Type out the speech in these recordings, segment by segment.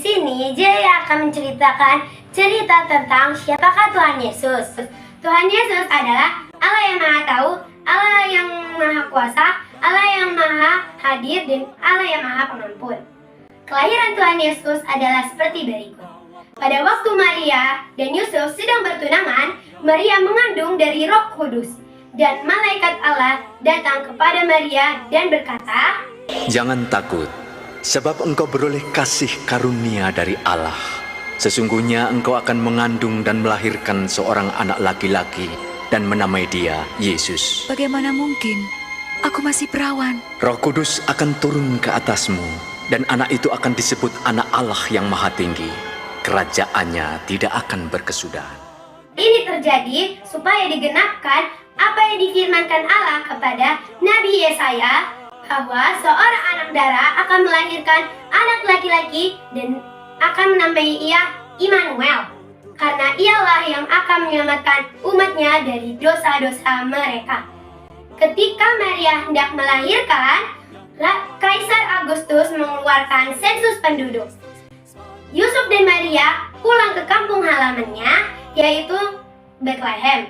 sini Jaya akan menceritakan cerita tentang siapakah Tuhan Yesus. Tuhan Yesus adalah Allah yang Maha Tahu, Allah yang Maha Kuasa, Allah yang Maha Hadir, dan Allah yang Maha Pengampun. Kelahiran Tuhan Yesus adalah seperti berikut. Pada waktu Maria dan Yusuf sedang bertunangan, Maria mengandung dari Roh Kudus. Dan malaikat Allah datang kepada Maria dan berkata, "Jangan takut, sebab engkau beroleh kasih karunia dari Allah. Sesungguhnya engkau akan mengandung dan melahirkan seorang anak laki-laki dan menamai dia Yesus. Bagaimana mungkin? Aku masih perawan." Roh Kudus akan turun ke atasmu, dan anak itu akan disebut Anak Allah yang Maha Tinggi. Kerajaannya tidak akan berkesudahan. Ini terjadi supaya digenapkan apa yang difirmankan Allah kepada Nabi Yesaya, bahwa seorang anak darah akan melahirkan anak laki-laki dan akan menamai ia Immanuel, karena ialah yang akan menyelamatkan umatnya dari dosa-dosa mereka. Ketika Maria hendak melahirkan, Kaisar Agustus mengeluarkan sensus penduduk. Yusuf dan Maria pulang ke kampung halamannya, yaitu Bethlehem.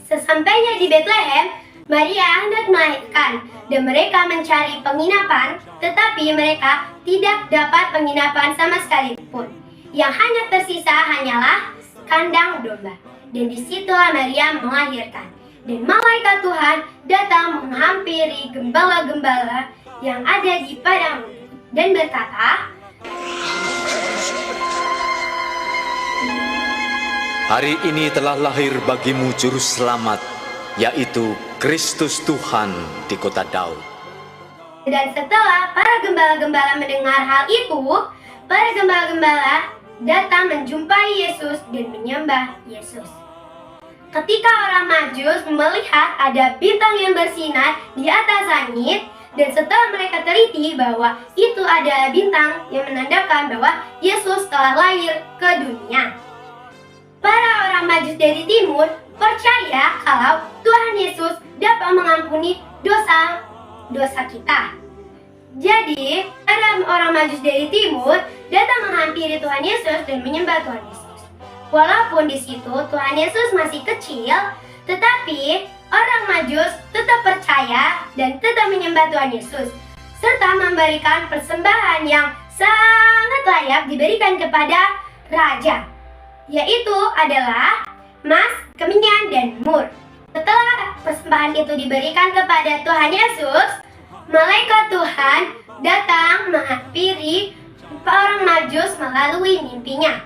Sesampainya di Bethlehem, Maria hendak melahirkan dan mereka mencari penginapan, tetapi mereka tidak dapat penginapan sama sekalipun. Yang hanya tersisa hanyalah kandang domba. Dan disitulah Maria melahirkan. Dan malaikat Tuhan datang menghampiri gembala-gembala yang ada di padang dan berkata, Hari ini telah lahir bagimu Juru Selamat, yaitu Kristus Tuhan di kota Daud. Dan setelah para gembala-gembala mendengar hal itu, para gembala-gembala datang menjumpai Yesus dan menyembah Yesus. Ketika orang Majus melihat ada bintang yang bersinar di atas langit, dan setelah mereka teliti bahwa itu adalah bintang yang menandakan bahwa Yesus telah lahir ke dunia, para orang Majus dari timur percaya kalau Tuhan Yesus dapat mengampuni dosa-dosa kita. Jadi, para orang Majus dari timur datang menghampiri Tuhan Yesus dan menyembah Tuhan Yesus. Walaupun di situ Tuhan Yesus masih kecil, tetapi orang Majus tetap percaya dan tetap menyembah Tuhan Yesus, serta memberikan persembahan yang sangat layak diberikan kepada raja, yaitu adalah emas, kemenyan, dan mur. Setelah persembahan itu diberikan kepada Tuhan Yesus, malaikat Tuhan datang menghampiri orang Majus melalui mimpinya.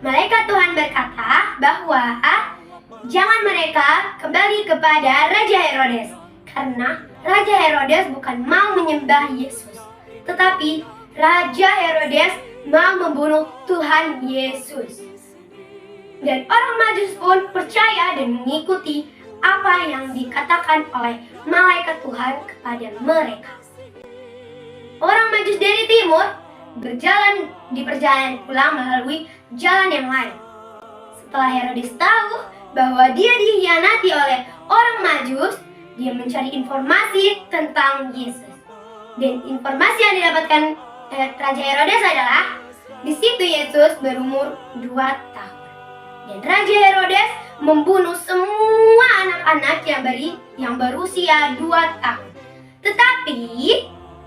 Malaikat Tuhan berkata bahwa jangan mereka kembali kepada Raja Herodes, karena Raja Herodes bukan mau menyembah Yesus, tetapi Raja Herodes mau membunuh Tuhan Yesus. Dan orang Majus pun percaya dan mengikuti apa yang dikatakan oleh malaikat Tuhan kepada mereka. Orang Majus dari timur berjalan di perjalanan pulang melalui jalan yang lain. Setelah Herodes tahu bahwa dia dikhianati oleh orang Majus, dia mencari informasi tentang Yesus. Dan informasi yang didapatkan Raja Herodes adalah di situ Yesus berumur 2 tahun. Dan Raja Herodes membunuh semua anak-anak yang berusia 2 tahun. Tetapi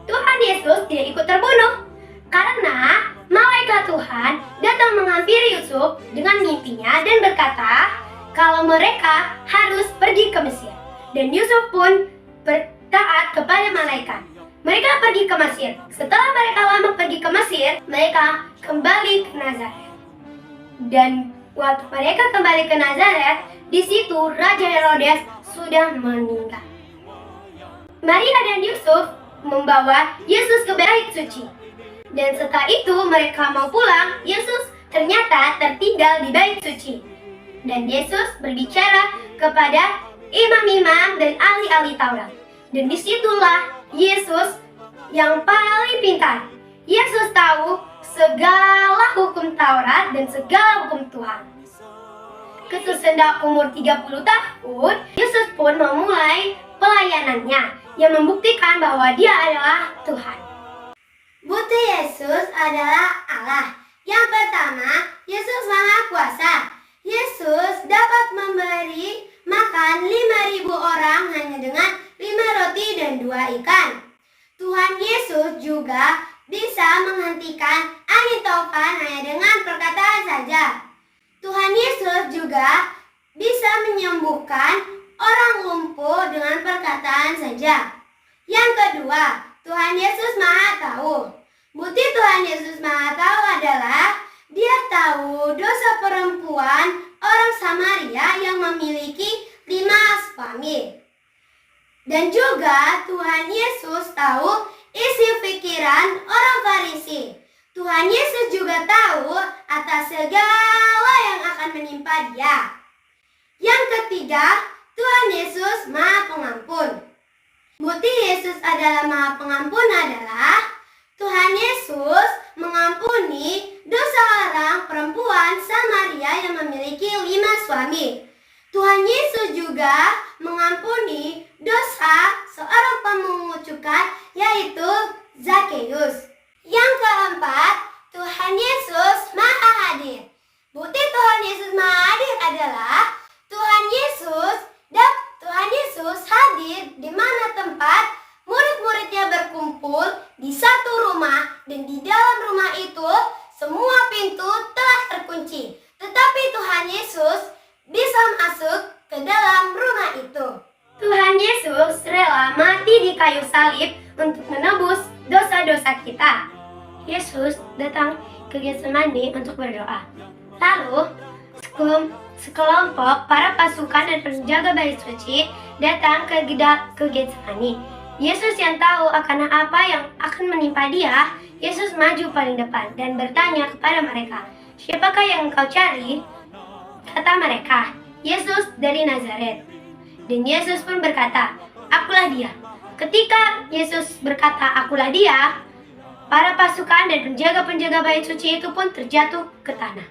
Tuhan Yesus tidak ikut terbunuh, karena malaikat Tuhan datang menghampiri Yusuf dengan mimpinya dan berkata kalau mereka harus pergi ke Mesir. Dan Yusuf pun bertaat kepada malaikat. Mereka pergi ke Mesir. Setelah mereka lama pergi ke Mesir, mereka kembali ke Nazaret. Dan waktu mereka kembali ke Nazaret, di situ Raja Herodes sudah meninggal. Maria dan Yusuf membawa Yesus ke bait suci. Dan setelah itu mereka mau pulang, Yesus ternyata tertinggal di bait suci. Dan Yesus berbicara kepada imam-imam dan ahli-ahli Taurat. Dan disitulah Yesus yang paling pintar. Yesus tahu segala hukum Taurat dan segala hukum Tuhan. Kesusendak umur 30 tahun, Yesus pun memulai pelayanannya yang membuktikan bahwa dia adalah Tuhan. Bukti Yesus adalah Allah. Yang pertama, Yesus Maha Kuasa. Yesus dapat memberi makan 5.000 orang hanya dengan 5 roti dan 2 ikan. Tuhan Yesus juga bisa menghentikan angin topan hanya dengan perkataan saja. Tuhan Yesus juga bisa menyembuhkan orang lumpuh dengan perkataan saja. Yang kedua, Tuhan Yesus Maha Tahu. Bukti Tuhan Yesus Maha Tahu adalah Dia tahu dosa perempuan orang Samaria yang memiliki 5 suami. Dan juga Tuhan Yesus tahu isi pikiran orang Farisi. Tuhan Yesus juga tahu atas segala yang akan menimpa dia. Yang ketiga, Tuhan Yesus Maha Pengampun. Bukti Yesus adalah Maha Pengampun adalah Tuhan Yesus mengampuni dosa orang perempuan Samaria yang memiliki 5 suami. Tuhan Yesus juga mengampuni dosa seorang pemungut cukai yaitu Zakeus. Yang keempat, Tuhan Yesus Maha Hadir. Bukti Tuhan Yesus Maha Hadir adalah Tuhan Yesus hadir di mana tempat murid-muridnya berkumpul di satu rumah, dan di dalam rumah itu semua pintu telah terkunci. Tetapi Tuhan Yesus bisa masuk ke dalam rumah itu. Tuhan Yesus rela mati di kayu salib untuk menebus dosa-dosa kita. Yesus datang ke Getsemani untuk berdoa. Lalu, sekelompok para pasukan dan penjaga bait suci datang ke Getsemani. Yesus yang tahu akan apa yang akan menimpa dia, Yesus maju paling depan dan bertanya kepada mereka, "Siapakah yang engkau cari?" Kata mereka, "Yesus dari Nazaret." Dan Yesus pun berkata, "Akulah dia." Ketika Yesus berkata, "Akulah dia," para pasukan dan penjaga-penjaga bait suci itu pun terjatuh ke tanah.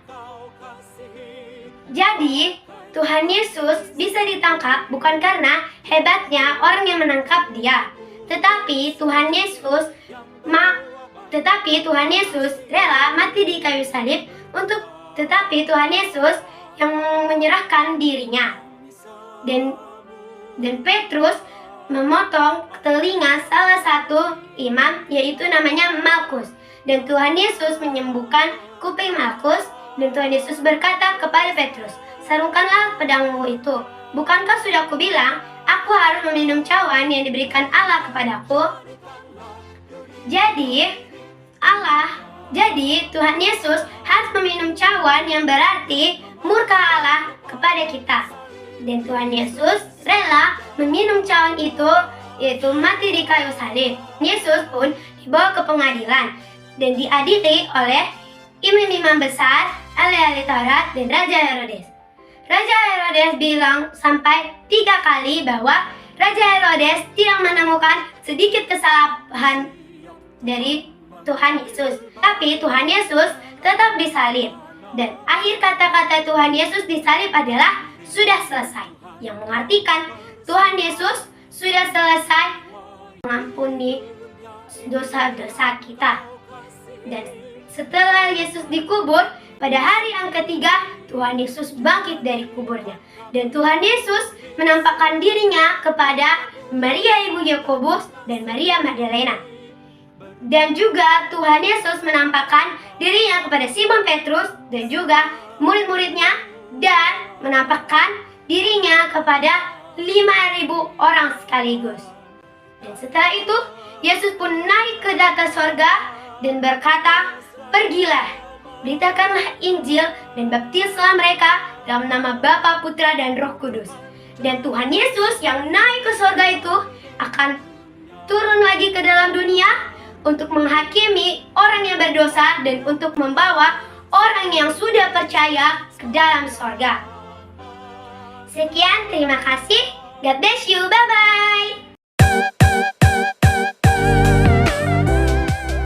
Jadi, Tuhan Yesus bisa ditangkap bukan karena hebatnya orang yang menangkap dia, tetapi Tuhan Yesus rela mati di kayu salib tetapi Tuhan Yesus yang menyerahkan dirinya. Dan Petrus memotong telinga salah satu imam, yaitu namanya Malkus. Dan Tuhan Yesus menyembuhkan kuping Malkus, dan Tuhan Yesus berkata kepada Petrus, "Sarungkanlah pedangmu itu. Bukankah sudah kubilang, aku harus meminum cawan yang diberikan Allah kepadaku?" Jadi Tuhan Yesus harus meminum cawan yang berarti murka Allah kepada kita. Dan Tuhan Yesus rela meminum cawan itu, yaitu mati di kayu salib. Yesus pun dibawa ke pengadilan dan diadili oleh imam-imam besar, ahli-ahli Taurat, dan Raja Herodes. Raja Herodes bilang sampai 3 kali bahwa Raja Herodes tidak menemukan sedikit kesalahan dari Tuhan Yesus. Tapi Tuhan Yesus tetap disalib. Dan akhir kata-kata Tuhan Yesus disalib adalah "sudah selesai", yang mengartikan Tuhan Yesus sudah selesai mengampuni dosa-dosa kita. Dan setelah Yesus dikubur, pada hari yang ketiga Tuhan Yesus bangkit dari kuburnya. Dan Tuhan Yesus menampakkan dirinya kepada Maria ibu Yakobus dan Maria Magdalena. Dan juga Tuhan Yesus menampakkan dirinya kepada Simon Petrus dan juga murid-muridnya, dan menampakkan dirinya kepada 5.000 orang sekaligus. Dan setelah itu, Yesus pun naik ke atas sorga dan berkata, "Pergilah, beritakanlah Injil dan baptislah mereka dalam nama Bapa, Putra, dan Roh Kudus." Dan Tuhan Yesus yang naik ke sorga itu akan turun lagi ke dalam dunia untuk menghakimi orang yang berdosa dan untuk membawa orang yang sudah percaya ke dalam sorga. Sekian, terima kasih. God bless you. Bye-bye.